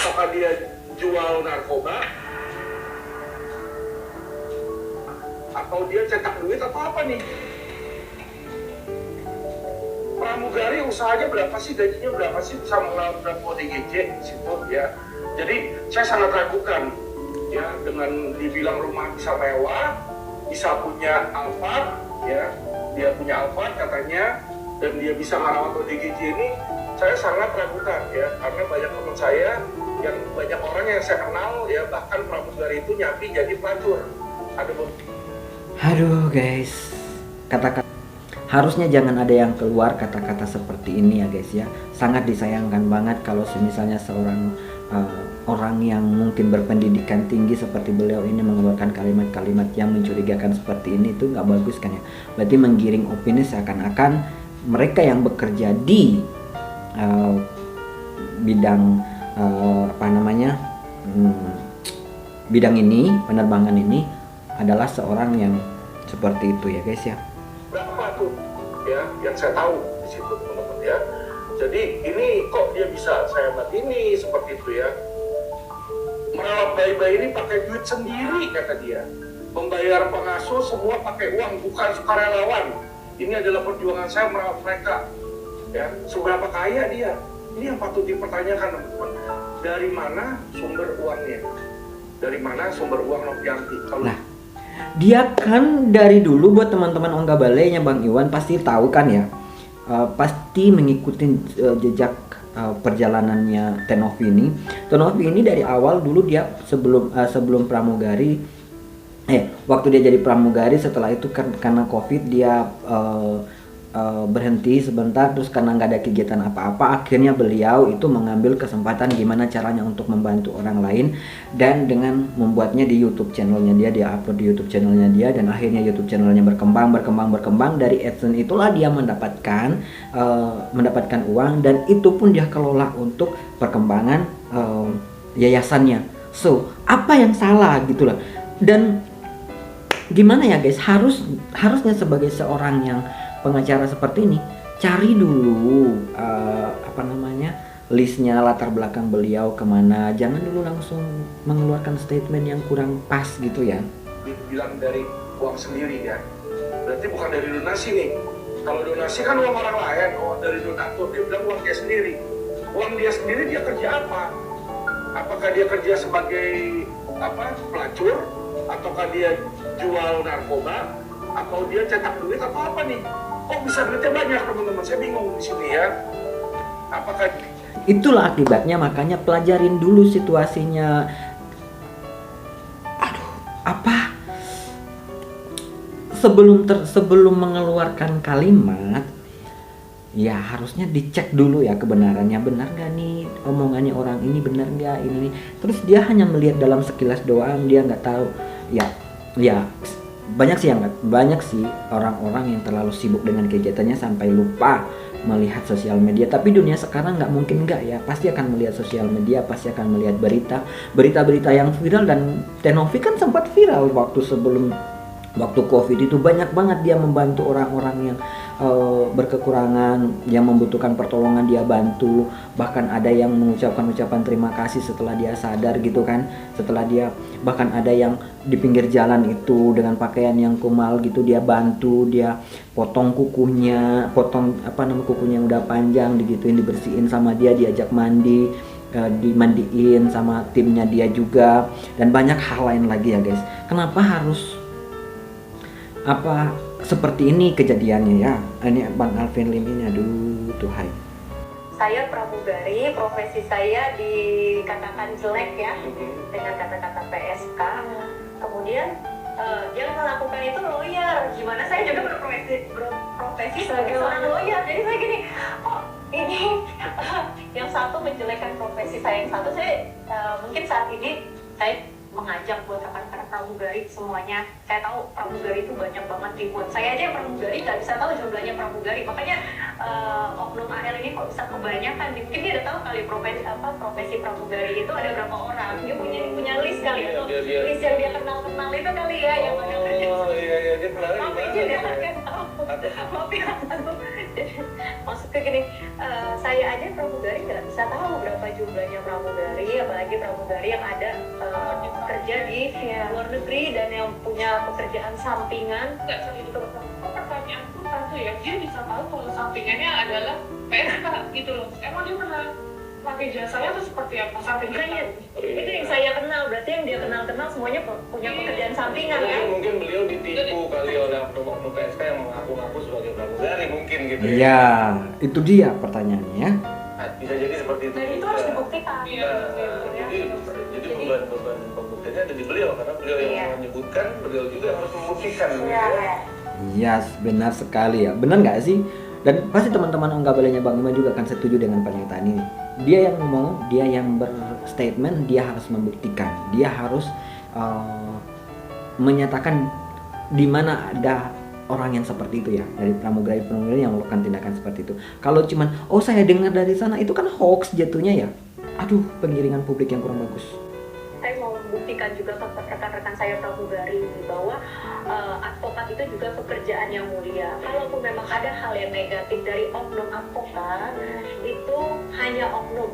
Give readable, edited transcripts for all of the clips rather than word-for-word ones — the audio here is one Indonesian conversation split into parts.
ataukah dia jual narkoba, atau dia cetak duit atau apa nih? Pramugari usahanya berapa sih, gajinya berapa sih, bisa mengelola berapa ODGJ di situ ya. Jadi saya sangat ragukan ya, dengan dibilang rumah bisa mewah, bisa punya Alphard ya, dia punya Alphard katanya, dan dia bisa merawat ODGJ ini, saya sangat ragukan ya, karena banyak teman saya yang banyak orang yang saya kenal ya, bahkan pramugari itu nyambi jadi pelacur. Ada Aduh guys, kata-kata harusnya jangan ada yang keluar kata-kata seperti ini ya guys ya. Sangat disayangkan banget kalau misalnya seorang orang yang mungkin berpendidikan tinggi seperti beliau ini mengeluarkan kalimat-kalimat yang mencurigakan seperti ini, itu nggak bagus kan ya. Berarti menggiring opini seakan-akan mereka yang bekerja di bidang bidang ini, penerbangan ini adalah seorang yang seperti itu ya guys ya. berapa tuh ya yang saya tahu di situ teman-teman ya. Jadi ini kok dia bisa saya buat ini seperti itu ya. Merawat bayi-bayi ini pakai duit sendiri kata dia. Membayar pengasuh semua pakai uang, bukan sukarelawan. Ini adalah perjuangan saya merawat mereka. Ya, seberapa kaya dia? Ini yang patut dipertanyakan teman-teman. Dari mana sumber uangnya? Dari mana sumber uang Novianti? Kalau Dia kan dari dulu, buat teman-teman Ongga Balenya Bang Iwan pasti tahu kan ya, pasti mengikuti jejak perjalanannya Tenovi ini. Tenovi ini dari awal dulu dia sebelum pramugari, waktu dia jadi pramugari, setelah itu kan karena COVID dia berhenti sebentar, terus karena nggak ada kegiatan apa-apa, akhirnya beliau itu mengambil kesempatan gimana caranya untuk membantu orang lain, dan dengan membuatnya di YouTube channelnya dia upload di YouTube channelnya dia, dan akhirnya YouTube channelnya berkembang. Dari AdSense itulah dia mendapatkan uang, dan itu pun dia kelola untuk perkembangan yayasannya. So apa yang salah gitulah. Dan gimana ya guys, harusnya sebagai seorang yang pengacara seperti ini, cari dulu listnya, latar belakang beliau kemana. Jangan dulu langsung mengeluarkan statement yang kurang pas gitu ya. Bilang dari uang sendiri ya, berarti bukan dari donasi nih. Kalau donasi kan uang orang lain, dari donatur. Dia bilang uang dia sendiri. Uang dia sendiri, dia kerja apa? Apakah dia kerja sebagai pelacur, ataukah dia jual narkoba, atau dia cetak duit atau apa nih? Kok bisa duitnya banyak teman-teman? Saya bingung di sini ya. Apakah itulah akibatnya? Makanya pelajarin dulu situasinya. Sebelum mengeluarkan kalimat, ya harusnya dicek dulu ya kebenarannya, benar gak nih omongannya orang ini, benar gak ini. Terus dia hanya melihat dalam sekilas doang, dia nggak tahu ya. Banyak sih orang-orang yang terlalu sibuk dengan kegiatannya sampai lupa melihat sosial media. Tapi dunia sekarang nggak mungkin nggak ya, pasti akan melihat sosial media, pasti akan melihat berita-berita yang viral. Dan Tenovi kan sempat viral waktu COVID itu, banyak banget dia membantu orang-orang yang berkekurangan, yang membutuhkan pertolongan dia bantu. Bahkan ada yang mengucapkan ucapan terima kasih setelah dia sadar gitu kan, bahkan ada yang di pinggir jalan itu dengan pakaian yang kumal gitu, dia bantu, dia potong kukunya yang udah panjang, digituin, dibersihin sama dia, diajak mandi, dimandiin sama timnya dia juga, dan banyak hal lain lagi ya guys. Kenapa harus seperti ini kejadiannya ya? Ini Bang Alvin Lim ini, aduh Tuhan. Saya pramugari, profesi saya dikatakan jelek ya, dengan kata-kata PSK. Kemudian dia melakukan itu lawyer. Gimana saya juga berprofesi sebagai seorang lawyer. Jadi saya gini, ini yang satu menjelekkan profesi saya, yang satu saya mungkin saat ini saya mengajak buat rekan-rekan pramugari semuanya. Saya tahu pramugari itu banyak banget ribuan. Saya aja yang pramugari nggak bisa tahu jumlahnya pramugari. Makanya oknum AL ini kok bisa kebanyakan. Mungkin dia udah tahu kali profesi pramugari itu ada berapa orang. Dia punya list kali ya. List yang dia kenal itu kali ya, yang mana kerja. Iya, dia kenalnya Tapi dia nggak tahu. Maaf ya, maksudnya gini, saya aja pramugari nggak bisa tahu berapa jumlahnya pramugari, apalagi pramugari yang ada kerja di luar negeri dan yang punya pekerjaan sampingan. Nggak cari itu. Kok pertanyaanku satu ya, dia bisa tahu kalau sampingannya adalah PSK gitu loh. Emang dia pernah pakai jasanya tuh seperti apa sampingannya? Itu yang saya kenal, berarti yang dia kenal semuanya punya pekerjaan sampingan kan? Mungkin beliau ditipu kali oleh oknum PSK yang mengaku-ngaku sebagai pramugari mungkin gitu. Iya, itu dia pertanyaannya. Bisa jadi seperti itu. Dan itu harus dibuktikan. Iya, Jadi beban pembuktiannya ada di beliau karena beliau yang menyebutkan, beliau juga harus membuktikan. Iya. Iya, benar sekali ya. Benar nggak sih? Dan pasti teman-teman Enggak Bolehnya Bang Ima juga akan setuju dengan pernyataan ini. Dia yang ngomong, dia yang berstatement, dia harus membuktikan. Dia harus menyatakan di mana ada orang yang seperti itu ya, dari pramugari-pramugari yang melakukan tindakan seperti itu. Kalau cuman, oh saya dengar dari sana, itu kan hoax jatuhnya ya. Aduh, pengiringan publik yang kurang bagus. Saya mau membuktikan juga ke rekan-rekan saya pramugari bahwa advokat itu juga pekerjaan yang mulia. Kalaupun memang ada hal yang negatif dari oknum advokat, itu hanya oknum.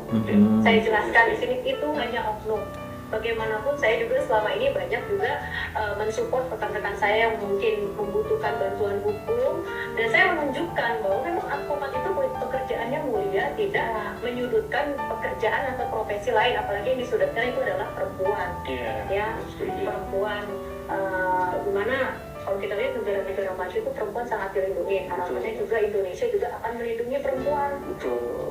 Saya jelaskan di sini, itu hanya oknum. Bagaimanapun saya juga selama ini banyak juga mensupport rekan-rekan saya yang mungkin membutuhkan bantuan hukum, dan saya menunjukkan bahwa memang advokat itu pekerjaannya mulia, tidak menyudutkan pekerjaan atau profesi lain, apalagi yang disudutkan itu adalah perempuan. Ya, perempuan, dimana kalau kita lihat negara-negara maju itu perempuan sangat dilindungi. Harapannya juga Indonesia juga akan melindungi perempuan.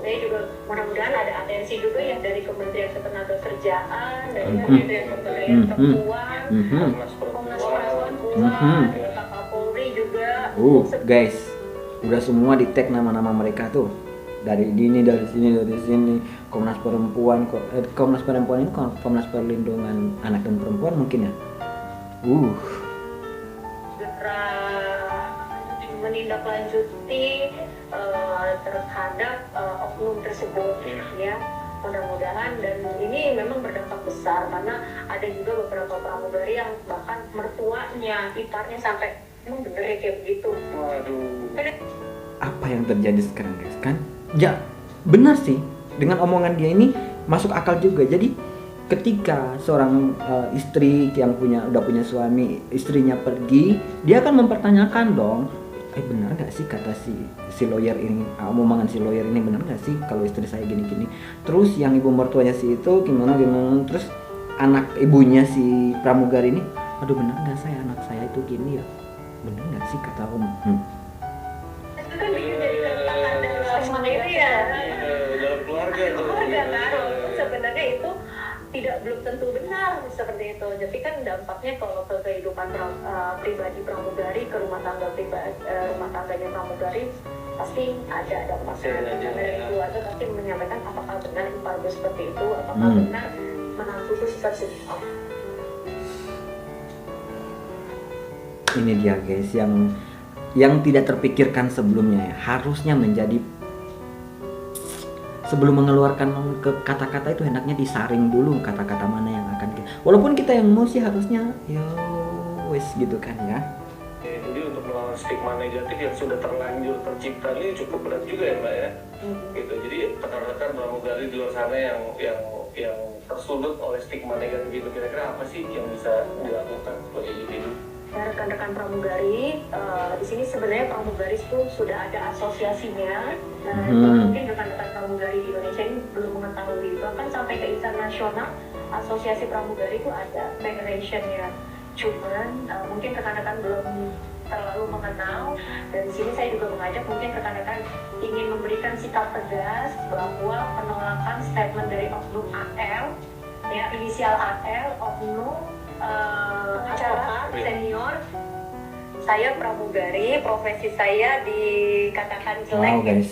Saya juga mudah-mudahan ada atensi juga ya dari Kementerian Ketenagakerjaan, dari Kementerian Pemberdayaan Perempuan, Komnas Perempuan, Pak Kapolri juga. Guys, udah semua di tag nama-nama mereka tuh. Dari sini, Komnas Perempuan, Komnas Perempuan ini Komnas Perlindungan Anak dan Perempuan mungkin ya. Menindaklanjuti terhadap oknum tersebut ya, mudah-mudahan. Dan ini memang berdampak besar karena ada juga beberapa pramugari yang bahkan mertuanya, iparnya sampai emang bener ya kayak begitu. Apa yang terjadi sekarang guys kan? Ya benar sih, dengan omongan dia ini masuk akal juga. Jadi ketika seorang istri yang udah punya suami, istrinya pergi, dia akan mempertanyakan dong, benar nggak sih kata si lawyer ini, omongan si lawyer ini benar nggak sih kalau istri saya gini-gini. Terus yang ibu mertuanya si itu gimana, terus anak ibunya si pramugari ini, aduh benar nggak anak saya itu gini ya, benar nggak sih kata om. Itu kan bikin jadi tantangan dalam itu ya, dalam keluarga kan, sebenarnya itu belum tentu benar seperti itu. Jadi kan dampaknya kalau ke kehidupan pribadi pramugari, ke rumah tangganya pramugari pasti ada dampaknya. Dari keluarga pasti menyampaikan apakah benar ipar seperti itu, apakah benar menantu itu seperti itu. Ini dia guys yang tidak terpikirkan sebelumnya ya. Harusnya menjadi, sebelum mengeluarkan kata-kata itu hendaknya disaring dulu kata-kata mana yang akan walaupun kita yang mau sih harusnya wes gitu kan ya. Jadi untuk melawan stigma negatif yang sudah terlanjur tercipta ini cukup berat juga ya Mbak ya. Gitu. Jadi rekan-rekan pramugari di luar sana yang tersudut oleh stigma negatif itu, kira-kira apa sih yang bisa dilakukan sebagai individu? Ya, rekan-rekan pramugari, di sini sebenarnya pramugari itu sudah ada asosiasinya. Mungkin rekan-rekan pramugari di Indonesia ini belum mengetahui, bahkan sampai ke internasional asosiasi pramugari itu ada federation-nya. Cuman mungkin rekan-rekan belum terlalu mengenal, dan di sini saya juga mengajak mungkin rekan-rekan ingin memberikan sikap tegas bahwa penolakan statement dari oknum AL, ya inisial AL, oknum pengacara senior. Saya pramugari, profesi saya dikatakan jelek. Wow guys,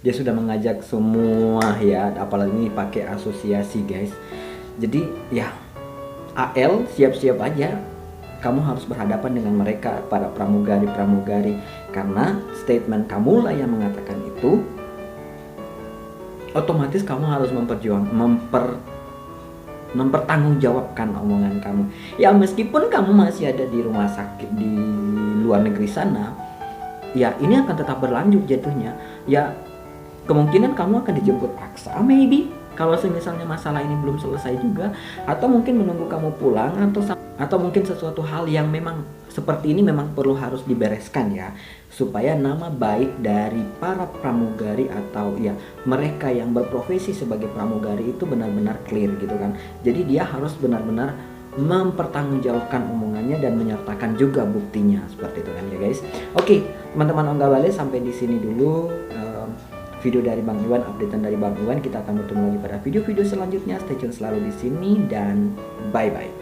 dia sudah mengajak semua ya, apalagi ini pakai asosiasi guys. Jadi ya AL siap-siap aja, kamu harus berhadapan dengan mereka, para pramugari, karena statement kamu lah yang mengatakan itu, otomatis kamu harus mempertanggungjawabkan omongan kamu. Ya meskipun kamu masih ada di rumah sakit, di luar negeri sana, ya ini akan tetap berlanjut jatuhnya. Ya kemungkinan kamu akan dijemput paksa, maybe kalau misalnya masalah ini belum selesai juga, atau mungkin menunggu kamu pulang, atau mungkin sesuatu hal yang memang seperti ini memang perlu harus dibereskan ya, supaya nama baik dari para pramugari atau ya mereka yang berprofesi sebagai pramugari itu benar-benar clear gitu kan. Jadi dia harus benar-benar mempertanggungjawabkan omongannya dan menyertakan juga buktinya, seperti itu kan ya guys. Oke, teman-teman Ongga Bale, sampai di sini dulu video dari Bang Iwan, updatean dari Bang Iwan. Kita akan bertemu lagi pada video-video selanjutnya. Stay tune selalu di sini dan bye bye.